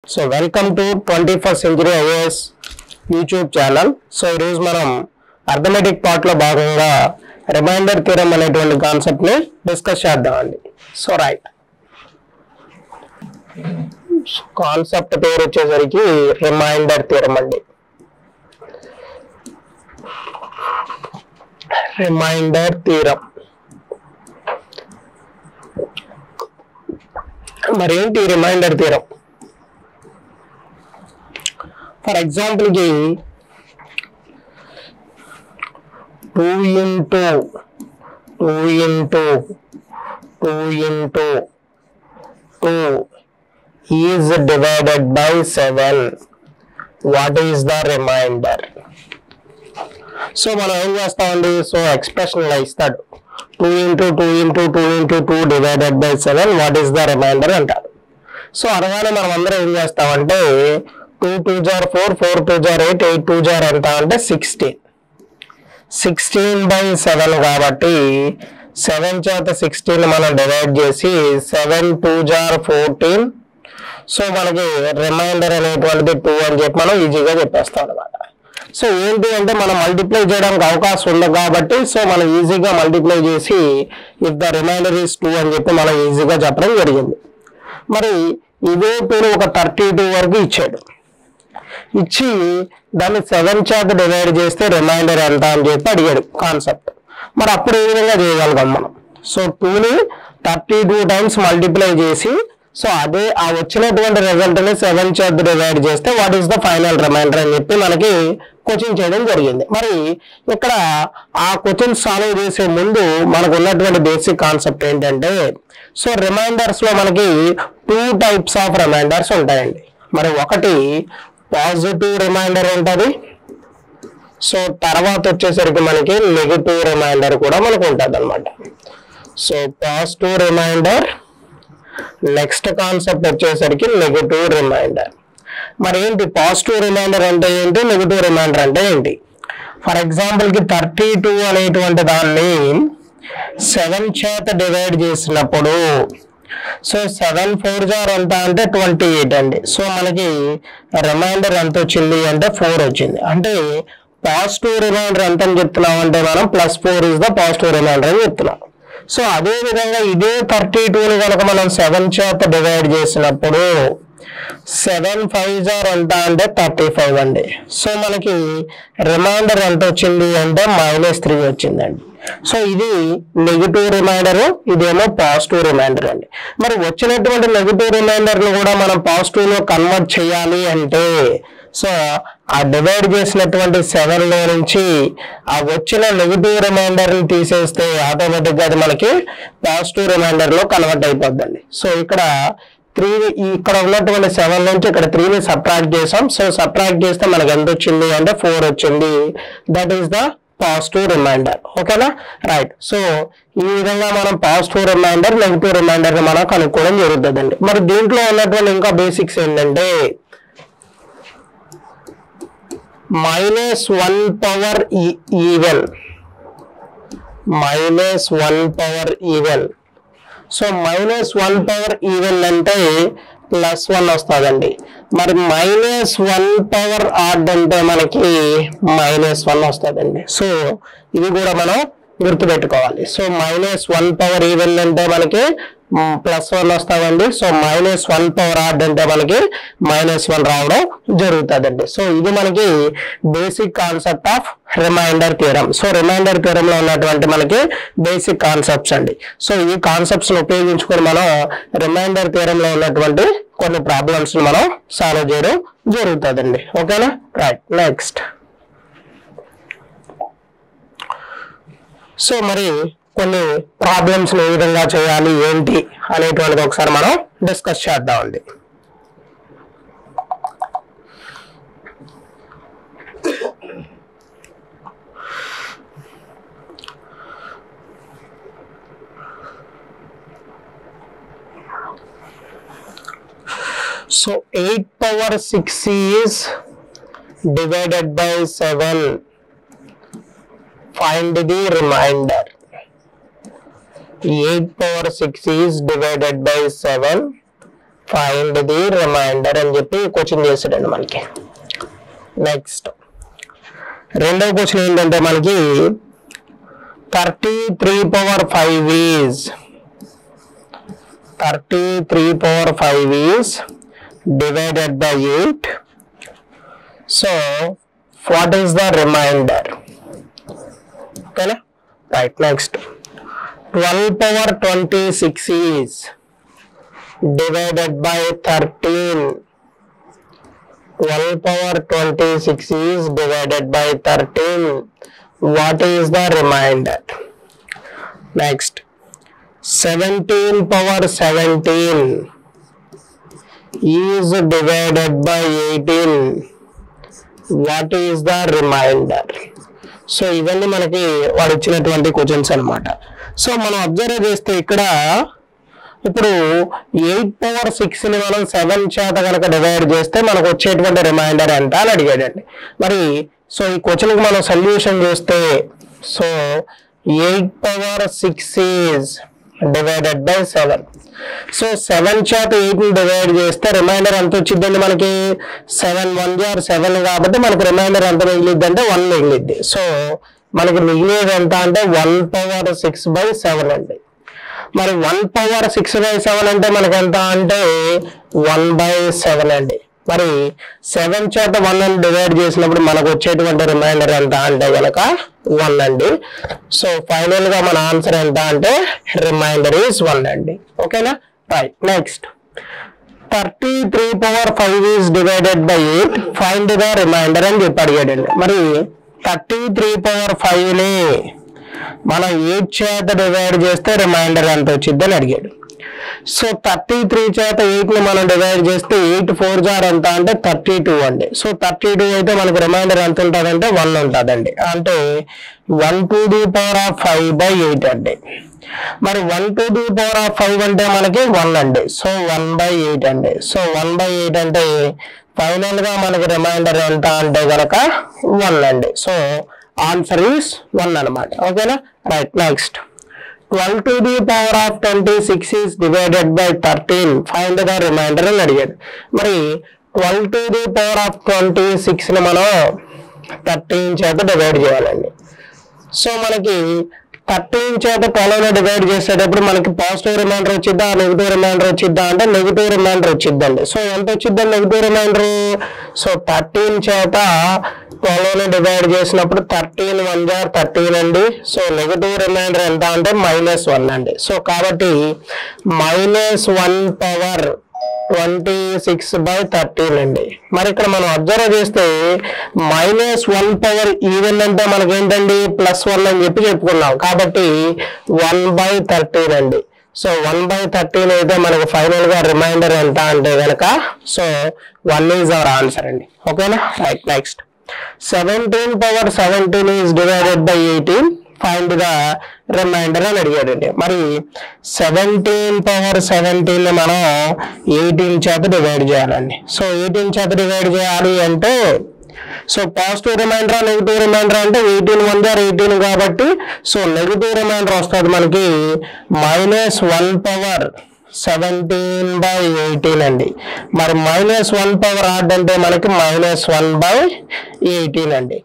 So welcome to 21st Century IAS YouTube channel. So ఈ రోజు మనం అర్థమెటిక్ పార్ట్ లో భాగంగా రిమైండర్ థియరం అనేటువంటి కాన్సెప్ట్ ని డిస్కస్ చేద్దామండి. సో రైట్, కాన్సెప్ట్ పేరు వచ్చేసరికి రిమైండర్ థియరం అండి. రిమైండర్ థియరం మరి ఏంటి రిమైండర్ థియరం? ఫర్ ఎగ్జాంపుల్ కి 2 into 2 is divided by 7. What is the remainder? So మనం ఏం చేస్తామండి, సో ఎక్స్ప్రెషన్ ఇలా ఇస్తాడు 2 into 2 divided by 7. What is the remainder అంటారు. సో అనగానే మనం అందరం ఏం చేస్తామంటే 2 2s are 4, 4 2s are 8, 8 2s are ఎంత అంటే 16/7 కాబట్టి 7 చేత 16 మనం డివైడ్ చేసి 7 2s are 14. సో మనకి రిమైండర్ అనేటువంటిది 2 అని చెప్పి మనం ఈజీగా చెప్పేస్తాం అనమాట. సో ఏంటి అంటే మనం మల్టిప్లై చేయడానికి అవకాశం ఉంది కాబట్టి సో మనం ఈజీగా మల్టిప్లై చేసి ఇఫ్ ద రిమైండర్ ఈస్ 2 అని చెప్పి మనం ఈజీగా చెప్పడం జరిగింది. మరి ఇదే పేరు ఒక 32 వరకు ఇచ్చాడు, ఇచ్చి దాన్ని 7 చేత డివైడ్ చేస్తే రిమైండర్ ఎంత అని చెప్పి అడిగాడు కాన్సెప్ట్. మరి అప్పుడు ఏ విధంగా చేయగలుగుతాం మనం? సో 2ని 32 టైమ్స్ మల్టిప్లై చేసి సో అదే ఆ వచ్చినటువంటి రిజల్ట్ ని 7 చేత డివైడ్ చేస్తే what is the final remainder అని చెప్పి మనకి క్వశ్చన్ చేయడం జరిగింది. మరి ఇక్కడ ఆ క్వశ్చన్ సాల్వ్ చేసే ముందు మనకు ఉన్నటువంటి బేసిక్ కాన్సెప్ట్ ఏంటంటే సో రిమైండర్స్ లో మనకి 2 టైప్స్ ఆఫ్ రిమైండర్స్ ఉంటాయండి. మరి ఒకటి పాజిటివ్ రిమైండర్ ఉంటుంది, సో తర్వాత వచ్చేసరికి మనకి నెగిటివ్ రిమైండర్ కూడా మనకు ఉంటుంది అనమాట. So positive reminder, next concept వచ్చేసరికి నెగిటివ్ రిమైండర్. మరి ఏంటి పాజిటివ్ రిమైండర్ అంటే ఏంటి, నెగిటివ్ రిమైండర్ అంటే ఏంటి? ఫర్ ఎగ్జాంపుల్ కి 32 అనేటువంటి దాన్ని 7 చేత డివైడ్ చేసినప్పుడు సో 7 4s are ఎంత అంటే 28 అండి. సో మనకి రిమైండర్ ఎంత వచ్చింది అంటే 4 వచ్చింది. అంటే పాజిటివ్ రిమైండర్ ఎంత అని చెప్తున్నాం అంటే మనం +4 ఇస్ ద పాజిటివ్ రిమైండర్ అని చెప్తున్నాం. సో అదే విధంగా ఇదే 32ని కనుక మనం 7 చేత డివైడ్ చేసినప్పుడు 7 5s are ఎంత అంటే 35 అండి. సో మనకి రిమైండర్ ఎంత వచ్చింది అంటే -3 వచ్చిందండి. సో ఇది నెగిటివ్ రిమైండర్, ఇదేమో పాజిటివ్ రిమైండర్ అండి. మరి వచ్చినటువంటి నెగిటివ్ రిమైండర్ ని కూడా మనం పాజిటివ్ లో కన్వర్ట్ చేయాలి అంటే సో ఆ డివైడ్ చేసినటువంటి 7 లో నుంచి ఆ వచ్చిన నెగిటివ్ రిమైండర్ ని తీసేస్తే ఆటోమేటిక్ గా అది మనకి పాజిటివ్ రిమైండర్ లో కన్వర్ట్ అయిపోద్దండి. సో ఇక్కడ 3 ఇక్కడ ఉన్నటువంటి 7 నుంచి ఇక్కడ 3ని సబ్ట్రాక్ట్ చేసాం. సో సబ్ట్రాక్ట్ చేస్తే మనకి ఎంత వచ్చింది అంటే 4 వచ్చింది. That is the positive remainder. ఓకేనా, రైట్. సో ఈ విధంగా మనం పాజిటివ్ రిమైండర్, నెగిటివ్ రిమైండర్ ని మనం కనుక్కోవడం జరుగుతుందండి. మరి దీంట్లో ఉన్నటువంటి ఇంకా బేసిక్స్ ఏంటంటే -1 power even, -1 power even. So -1 power even అంటే +1 వస్తుందండి. మరి -1 పవర్ ఆడ్ అంటే మనకి -1 వస్తుందండి. సో ఇది కూడా మనం గుర్తుపెట్టుకోవాలి. సో -1 పవర్ ఈవెన్ అంటే మనకి +1 వస్తుందండి. సో -1 పవర్ ఆడ్ అంటే మనకి -1 రావడం జరుగుతుందండి. సో ఇది మనకి basic concept of remainder theorem. So remainder theorem లో ఉన్నటువంటి మనకి బేసిక్ కాన్సెప్ట్స్ అండి. సో ఈ కాన్సెప్ట్స్ ఉపయోగించుకొని మనం రిమైండర్ థియరం లో ఉన్నటువంటి కొన్ని ప్రాబ్లమ్స్ మనం సాల్వ్ చేయడం జరుగుతుందండి. ఓకేనా, రైట్. నెక్స్ట్, సో మరి కొన్ని ప్రాబ్లమ్స్ ఏ విధంగా చేయాలి ఏంటి అనేటువంటిది ఒకసారి మనం డిస్కస్ చేద్దామండి. So 8 power 6 is divided by 7. Find the remainder. 8 power 6 is divided by 7. Find the remainder అని చెప్పి క్వశ్చన్ చేసాడండి మనకి. నెక్స్ట్ రెండవ క్వశ్చన్ ఏంటంటే మనకి 33 power 5 is 33 power 5 is divided by 8. So what is the remainder? Okay, right. Next 12 power 26 is divided by 13. 12 power 26 is divided by 13. What is the remainder? Next 17 power 17 is divided by 18. What is the remainder? So ఇవన్నీ మనకి వాడు ఇచ్చినటువంటి questions అన్నమాట. So మనం observe చేస్తే ఇక్కడ ఇప్పుడు 8 power 6 ని మనం 7 చేత కనుక డివైడ్ చేస్తే మనకు వచ్చేటువంటి రిమైండర్ ఎంత అని అడిగాడండి. మరి సో ఈ క్వశ్చన్ కి మనం సొల్యూషన్ చేస్తే so 8 power 6 is divided by 7. So 7 చేత 8 ని డివైడ్ చేస్తే రిమైండర్ ఎంత వచ్చిందండి మనకి 7 1 are 7 కాబట్టి మనకి రిమైండర్ ఎంత మిగిలిద్ది అంటే 1 మిగిలిద్ది. సో మనకి మిగిలేది ఎంత అంటే 1 power 6 by 7 అండి. మరి 1 power 6 by 7 అంటే మనకి ఎంత అంటే 1 by 7 అండి. మరి 7 చేత 1 అని డివైడ్ చేసినప్పుడు మనకు వచ్చేటువంటి రిమైండర్ ఎంత అంటే కనుక 1 అండి. సో ఫైనల్ గా మన ఆన్సర్ ఎంత అంటే రిమైండర్ ఈజ్ 1 అండి. ఓకేనా, right. Next 33 power 5 is divided by 8. Find the remainder అని చెప్పి అడిగాడండి. మరి 33 power 5 ని మనం 8 చేత డివైడ్ చేస్తే రిమైండర్ ఎంత వచ్చింది అని అడిగాడు. సో 33 చేత 8 ని మనం డివైడ్ చేస్తే 8 4 జార్ ఎంత అంటే 32 అండి. సో 32 అయితే మనకి రిమైండర్ ఎంత ఉంటుందంటే 1 ఉంటుందండి. అంటే 1 to the power of 5 by 8 అండి. మరి 1 to the power of 5 అంటే మనకి 1 అండి. సో 1 by 8 అండి. సో 1 by 8 అంటే ఫైనల్ గా మనకి రిమైండర్ ఎంత అంటే కనుక 1 అండి. సో ఆన్సర్ ఈస్ 1 అన్నమాట. ఓకేనా, right. Next 12 to the power of 26 is divided by 13. Find the remainder అని అడిగాడు. మరి 12 to the power of 26 ని మనం 13 చేత డివైడ్ చేయాలండి. సో మనకి 13 చేత 12 డివైడ్ చేసేటప్పుడు మనకి పాజిటివ్ రిమైండర్ వచ్చిద్దా నెగిటివ్ రిమైండర్ వచ్చిద్దా అంటే నెగిటివ్ రిమైండర్ వచ్చిద్దండి. సో ఎంత వచ్చిద్దండి నెగిటివ్ రిమైండర్? సో 13 చేత 12 డివైడ్ చేసినప్పుడు 13 1 జార్ 13 అండి. సో నెగిటివ్ రిమైండర్ ఎంత అంటే -1 అండి. సో కాబట్టి -1 power 26 by 13 అండి. మరి ఇక్కడ మనం అబ్జర్వ్ చేస్తే -1 power ఈవెన్ అంటే మనకి ఏంటండి +1 అని చెప్పి చెప్పుకున్నాం కాబట్టి 1 by 13 అండి. సో 1 by 13 అయితే మనకి ఫైనల్ గా రిమైండర్ ఎంత అంటే కనుక సో 1 ఈజ్ అవర్ ఆన్సర్ అండి. ఓకేనా, right. Next 17 power 17 is divided by 18. Find the remainder అని అడిగాడండి. మరి 17 power 17 ని మనం 18 చేత డివైడ్ చేయాలండి. సో 18 చేత డివైడ్ చేయాలి అంటే so positive remainder negative remainder అంటే 18 1 జార్ 18 కాబట్టి సో నెగిటివ్ రిమైండర్ వస్తుంది మనకి -1 power 17 by 18 అండి. మరి -1 power ఆడ్ అంటే మనకి -1 by 18 అండి.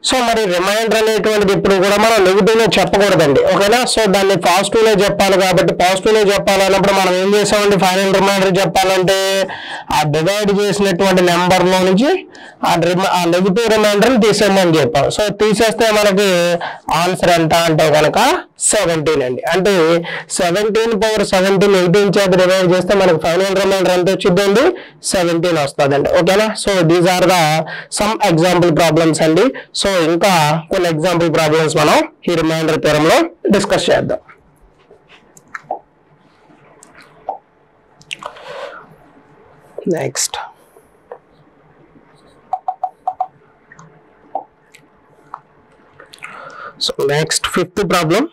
సో మరి రిమైండర్ అనేటువంటిది ఇప్పుడు కూడా మనం నెగిటివ్ లో చెప్పకూడదండి. ఓకేనా, సో దాన్ని పాజిటివ్ లో చెప్పాలి కాబట్టి పాజిటివ్ లో చెప్పాలన్నప్పుడు మనం ఏం చేసామండి ఫైనల్ రిమైండర్ చెప్పాలంటే ఆ డివైడ్ చేసినటువంటి నెంబర్ లో నుంచి ఆ నెగిటివ్ రిమైండర్ తీసేయమని చెప్పాం. సో తీసేస్తే మనకి ఆన్సర్ ఎంత అంటే కనుక 17 అండి. అంటే 17 power 17 18 చేత డివైడ్ చేస్తే మనకి ఫైనల్ రిమైండర్ ఎంత వచ్చిందండి 17 వస్తుందండి. ఓకేనా, so these are the some example problems అండి. సో ఇంకా కొన్ని ఎగ్జాంపుల్ ప్రాబ్లమ్స్ మనం ఈ రిమైండర్ థియరం లో డిస్కస్ చేద్దాం. Next so next 5th problem.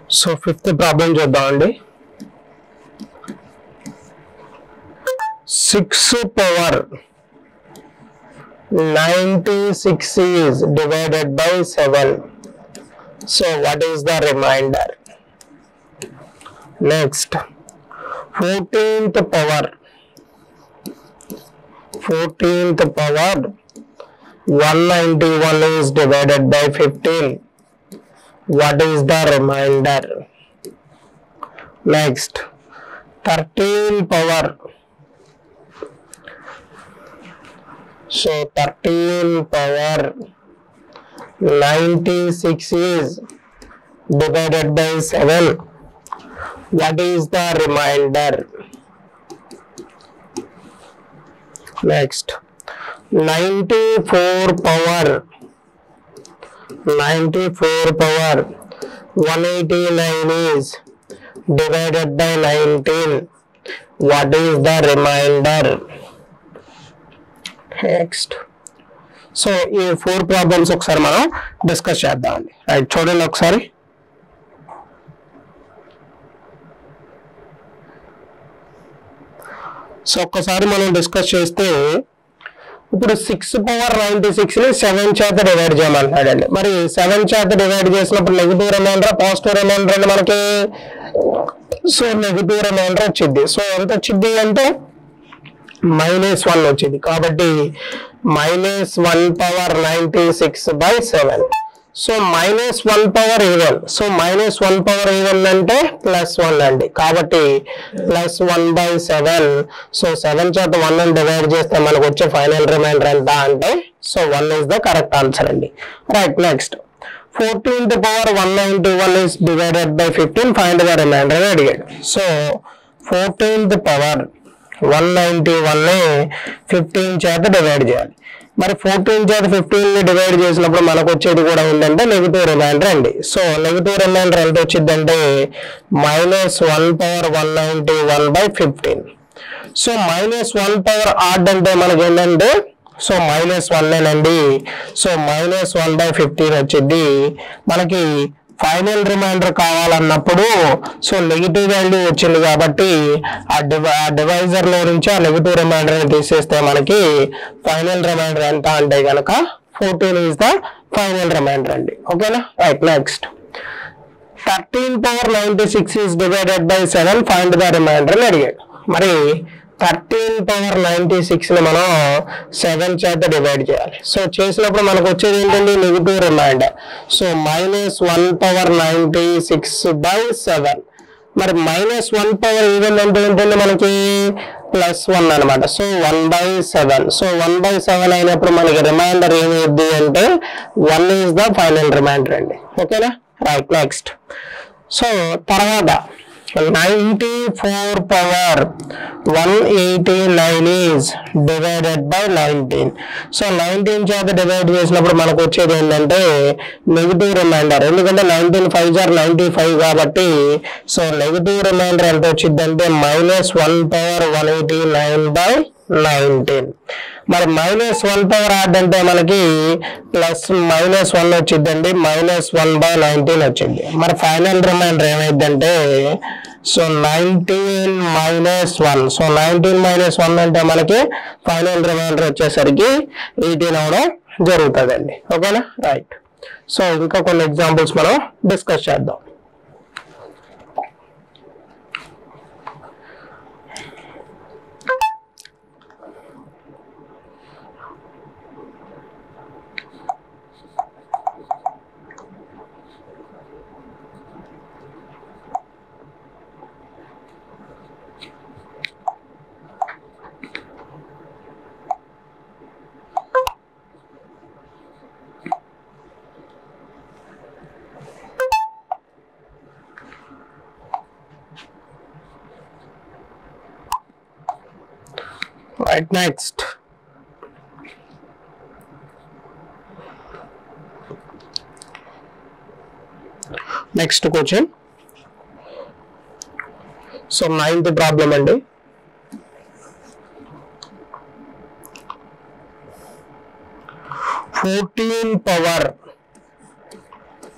So fifth problem చూద్దామండి. 6 power 96 is divided by 7. So what is the remainder? Next, 14th power 191 is divided by 15. What is the remainder? Next, 13 power. So 13 power 96 is divided by 7. What is the remainder? Next, 94 power 189 is divided by 19. What is the remainder? Next. So ఈ 4 problems ఒకసారి మనం discuss చేద్దామండి. Right, చూడండి ఒకసారి. So ఒక్కసారి మనం discuss చేస్తే ఇప్పుడు 6 power 96 ని 7 చేత డివైడ్ చేయమంటాడండి. మరి 7 చేత డివైడ్ చేసినప్పుడు నెగిటివ్ రిమైండర్ పాజిటివ్ రిమైండర్ అండి మనకి. సో నెగిటివ్ రిమైండర్ వచ్చింది. సో ఎంత వచ్చింది అంటే -1 వచ్చింది. కాబట్టి -1 power 96 by 7. So -1 power even. So -1 power even అంటే +1 అండి. కాబట్టి +1 by 7. సో 7 చేత 1 డివైడ్ చేస్తే మనకు వచ్చే ఫైనల్ రిమైండర్ ఎంత అంటే so 1 is the correct answer అండి. Right, next 14th power 191 is divided by 15. Find the remainder అని అడిగాడు. సో 14th power 191 ని 15 చేత డివైడ్ చేయాలి. మరి 14 చేత 15 ని డివైడ్ చేసినప్పుడు మనకు వచ్చేది కూడా ఏంటంటే నెగిటివ్ రిమైండర్ అండి. సో నెగిటివ్ రిమైండర్ ఎంత వచ్చిందంటే -1 power 191 by 15. So -1 power odd అంటే మనకి ఏంటంటే సో -1 అండి. సో -1 by 15 వచ్చింది. మనకి ఫైనల్ రిమైండర్ కావాలన్నప్పుడు సో నెగిటివ్ వాల్యూ వచ్చింది కాబట్టి ఆ డివైజర్ లో నుంచి ఆ నెగిటివ్ రిమైండర్ ని తీసేస్తే మనకి ఫైనల్ రిమైండర్ ఎంత అంటే కనుక 14 is the ఫైనల్ రిమైండర్ అండి. ఓకేనా? Right, next 13 power 96 is divided by 7. Find the remainder అని అడిగాడు. మరి 13 power 96 ని మనం 7 చేత డివైడ్ చేయాలి. సో చేసినప్పుడు మనకు వచ్చేది ఏంటండి negative reminder. So -1 power 96 by 7. మరి -1 power ఈవెన్ అంటే ఏంటంటే మనకి +1 అనమాట. So 1 by 7. సో 1 by 7 అయినప్పుడు మనకి రిమైండర్ ఏమైంది అంటే 1 is the ఫైనల్ రిమైండర్ అండి. ఓకేనా? Right, next. సో తర్వాత 94 power 189 is divided by 19. So 19 చేత డివైడ్ చేసినప్పుడు మనకు వచ్చేది ఏంటంటే నెగిటివ్ రిమైండర్. ఎందుకంటే 19 5 are 95 కాబట్టి సో నెగిటివ్ రిమైండర్ ఎంత వచ్చిందంటే -1 power 189 by 19. మరి -1 power ఆడ్ అంటే మనకి +-1 వచ్చిందండి. -1 by 19 వచ్చింది. మరి ఫైనల్ రిమైండర్ ఏమైందంటే సో 19 - 1. సో 19 - 1 అంటే మనకి ఫైనల్ రిమైండర్ వచ్చేసరికి 18 అవడం జరుగుతుందండి. ఓకేనా? రైట్. సో ఇంకా కొన్ని ఎగ్జాంపుల్స్ మనం డిస్కస్ చేద్దాం. Right, next. Next question. So 9th problem అండి.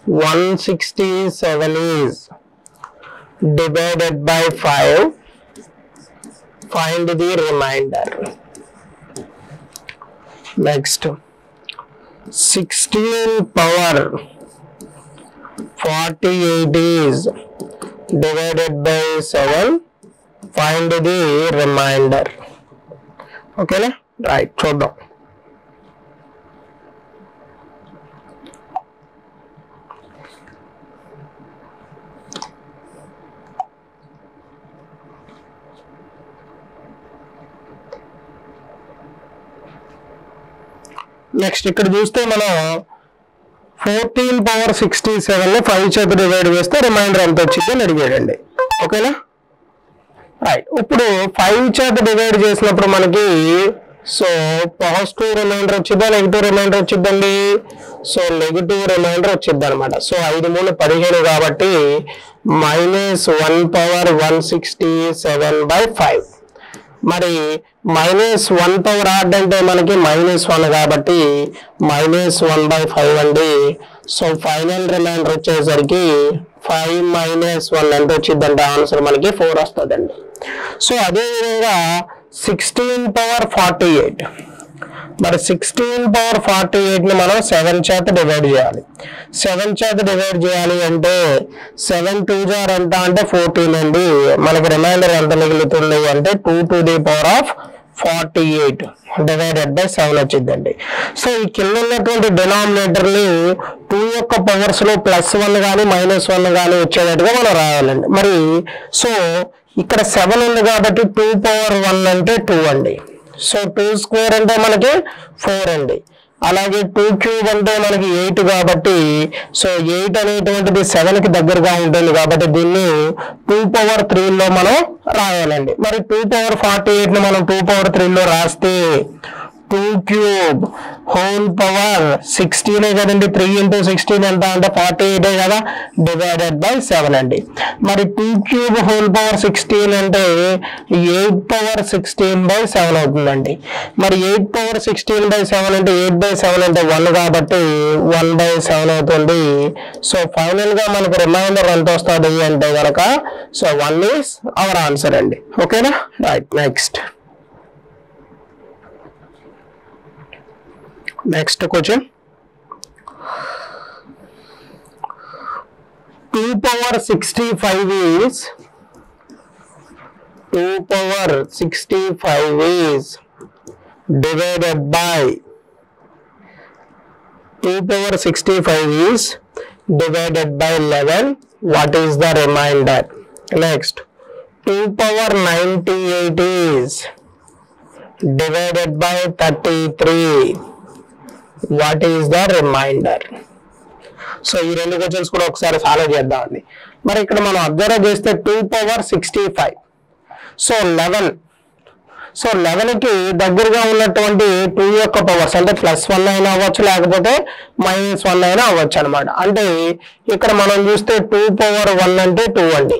167 is divided by 5. Find the remainder. Next, 16 power 48 is divided by 7. Find the remainder. Okay na? Right, చూద్దాం. నెక్స్ట్ ఇక్కడ చూస్తే మనం 14 power 67 ని 5 చేత డివైడ్ చేస్తే రిమైండర్ ఎంత వచ్చింది అని అడిగాడండి. ఓకేనా? రైట్. ఇప్పుడు 5 చేత డివైడ్ చేసినప్పుడు మనకి సో పాజిటివ్ రిమైండర్ వచ్చిందా నెగిటివ్ రిమైండర్ వచ్చిందండి? సో నెగిటివ్ రిమైండర్ వచ్చింది అనమాట. సో 5 3 15 కాబట్టి -1 power 167/5. మరి -1 పవర్ ఆడ్ అంటే మనకి -1 కాబట్టి -1/5 అండి. సో ఫైనల్ రిమైండర్ వచ్చేసరికి 5 - 1 ఎంత వచ్చిందంటే ఆన్సర్ మనకి 4 వస్తుందండి. సో అదేవిధంగా 16 power 48, మరి 16 power 48 ని మనం 7 చేత డివైడ్ చేయాలి. 7 చేత డివైడ్ చేయాలి అంటే 7 2 జార్ ఎంత అంటే 14 అండి. మనకి రిమైండర్ ఎంత మిగులుతుంది అంటే 2 to the power of 48 divided by 7 వచ్చిందండి. సో ఈ కింద ఉన్నటువంటి డినామినేటర్ ని 2 యొక్క పవర్స్ లో +1 కానీ -1 కానీ వచ్చేటట్టుగా మనం రాయాలండి. మరి సో ఇక్కడ 7 ఉంది కాబట్టి 2 power 1 అంటే 2 అండి. సో 2 square అంటే మనకి 4 అండి. అలాగే 2 cube అంటే మనకి 8 కాబట్టి సో 8 అనేటువంటిది 7 కి దగ్గరగా ఉంటుంది కాబట్టి దీన్ని 2 power 3 లో మనం రాయాలండి. మరి 2 power 48 ని మనం 2 power 3 లో రాస్తే 2 cube whole power 16 కదండి. 3 into 16 ఎంత అంటే 48 కదా, డివైడెడ్ బై 7 అండి. మరి 2 cube whole power 16 అంటే 8 power 16/7 అవుతుందండి. మరి 8 power 16/7 అంటే 8/7 అంటే 1 కాబట్టి 1/7 అవుతుంది. సో ఫైనల్ గా మనకు రిమైండర్ ఎంత వస్తుంది అంటే కనుక సో 1 is అవర్ ఆన్సర్ అండి. ఓకేనా? Right. Next question 2 power 65 is 2 power 65 is divided by 2 power 65 is divided by 11. What is the remainder? Next, 2 power 98 is divided by 33. What is the remainder? So ఈ రెండు questions కూడా ఒకసారి solve చేద్దామండి. మరి ఇక్కడ మనం అబ్జర్వ్ చేస్తే 2 power 65 సో 11. సో 11 కి దగ్గరగా ఉన్నటువంటి 2 యొక్క పవర్స్ అంటే +1 అయినా అవ్వచ్చు లేకపోతే -1 అయినా అవ్వచ్చు అనమాట. అంటే ఇక్కడ మనం చూస్తే 2 power 1 అంటే 2 అండి.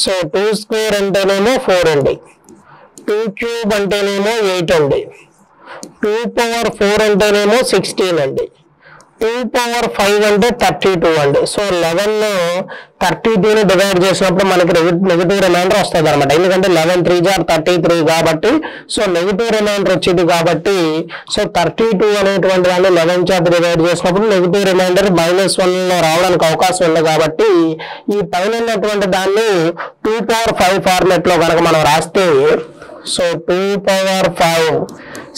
సో 2 square అంటేనేమో 4 అండి. 2 cube అంటేనేమో 8 అండి. 2 power 4 అంటేనేమో 16 అండి. 2 power 5 అంటే 32 అండి. సో 11 లో 32 ని డివైడ్ చేసినప్పుడు మనకి నెగిటివ్ రిమైండర్ వస్తుంది అనమాట. ఎందుకంటే 11 3 జార్ 33 కాబట్టి సో నెగిటివ్ రిమైండర్ వచ్చింది కాబట్టి సో 32 అనేటువంటి దాన్ని 11 చేత డివైడ్ చేసినప్పుడు నెగిటివ్ రిమైండర్ -1 లో రావడానికి అవకాశం ఉంది కాబట్టి ఈ పైన ఉన్నటువంటి దాన్ని 2 power 5 ఫార్మాట్ లో కనుక మనం రాస్తే సో 2 power 5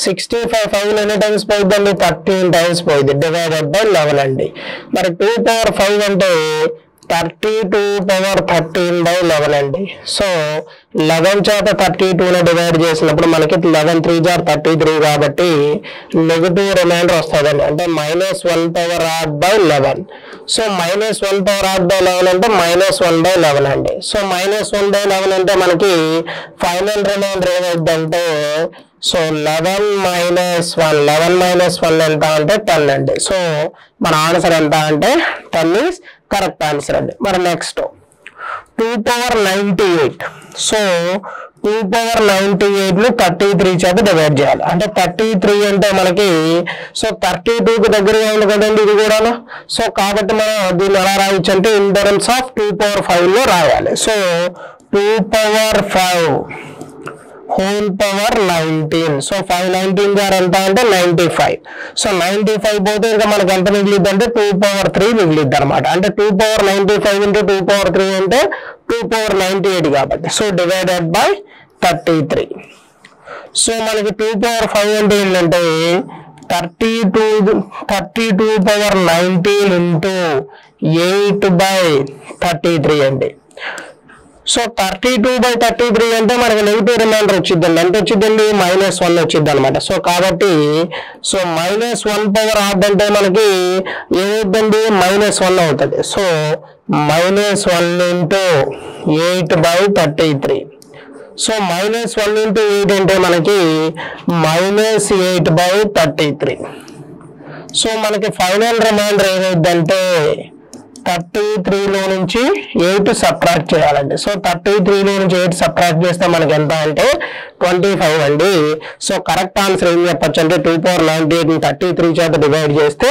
65 5 ఎన్ని టైమ్స్ పోయిద్దండి? 13 టైమ్స్ పోయింది డివైడెడ్ బై 11 అండి. మరి 2 power 5 అంటే 32 power 13/11 అండి. సో 11 చేత 32 ని డివైడ్ చేసినప్పుడు మనకి 11 3 జార్ 33 కాబట్టి నెగిటివ్ రిమైండర్ వస్తుందండి. అంటే -1 power odd by 11. So -1 power odd by 11 అంటే -1/11 అండి. సో -1/11 అంటే మనకి ఫైనల్ రిమైండర్ ఏమైందంటే సో 11 - 1 ఎంత అంటే 10 అండి. సో మన ఆన్సర్ ఎంత అంటే 10 ఈస్ కరెక్ట్ ఆన్సర్ అండి. మరి నెక్స్ట్ 2 power 98 సో 2 power 98 ను 33 చేత డివైడ్ చేయాలి. అంటే 33 అంటే మనకి సో 32 కి దగ్గరగా ఉంది కదండి ఇది కూడా. సో కాబట్టి మనం దీన్ని ఎలా రాయొచ్చు అంటే ఇన్ టర్మ్స్ ఆఫ్ 2 power 5 లో రాయాలి. So 2 power 5 whole power 19. So 519 గారు ఎంత అంటే 95. సో 95 పోతే ఇంకా మనకి ఎంత మిగిలిద్ది అంటే 2 power 3 మిగిలిద్ది అనమాట. అంటే 2 power 95 into 2 power 3 అంటే 2 power 98 కాబట్టి. So divided by 33. సో మనకి 2 power 5 అంటే ఏంటంటే 32 power 19 into 8/33 అండి. సో 32/33 అంటే మనకి నెగిటివ్ రిమైండర్ వచ్చిందండి. ఎంత వచ్చిందండి? -1 వచ్చింది అనమాట. సో కాబట్టి సో -1 పవర్ హాఫ్ అంటే మనకి ఏమవుతుందండి? -1 అవుతుంది. So -1 into 8/33. సో -1 into 8 అంటే మనకి -8/33. సో మనకి ఫైనల్ రిమైండర్ ఏమైందంటే 33లో నుంచి 8 సబ్ట్రాక్ట్ చేయాలండి. సో 33లో నుంచి 8 సబ్ట్రాక్ట్ చేస్తే మనకి ఎంత అంటే 25 అండి. సో కరెక్ట్ ఆన్సర్ ఏం చెప్పచ్చు అంటే 2 power 98 ని 33 చేత డివైడ్ చేస్తే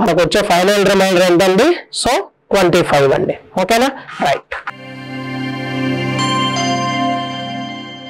మనకు వచ్చే ఫైనల్ రిమైండర్ ఎంతండి? సో 25 అండి. ఓకేనా? రైట్.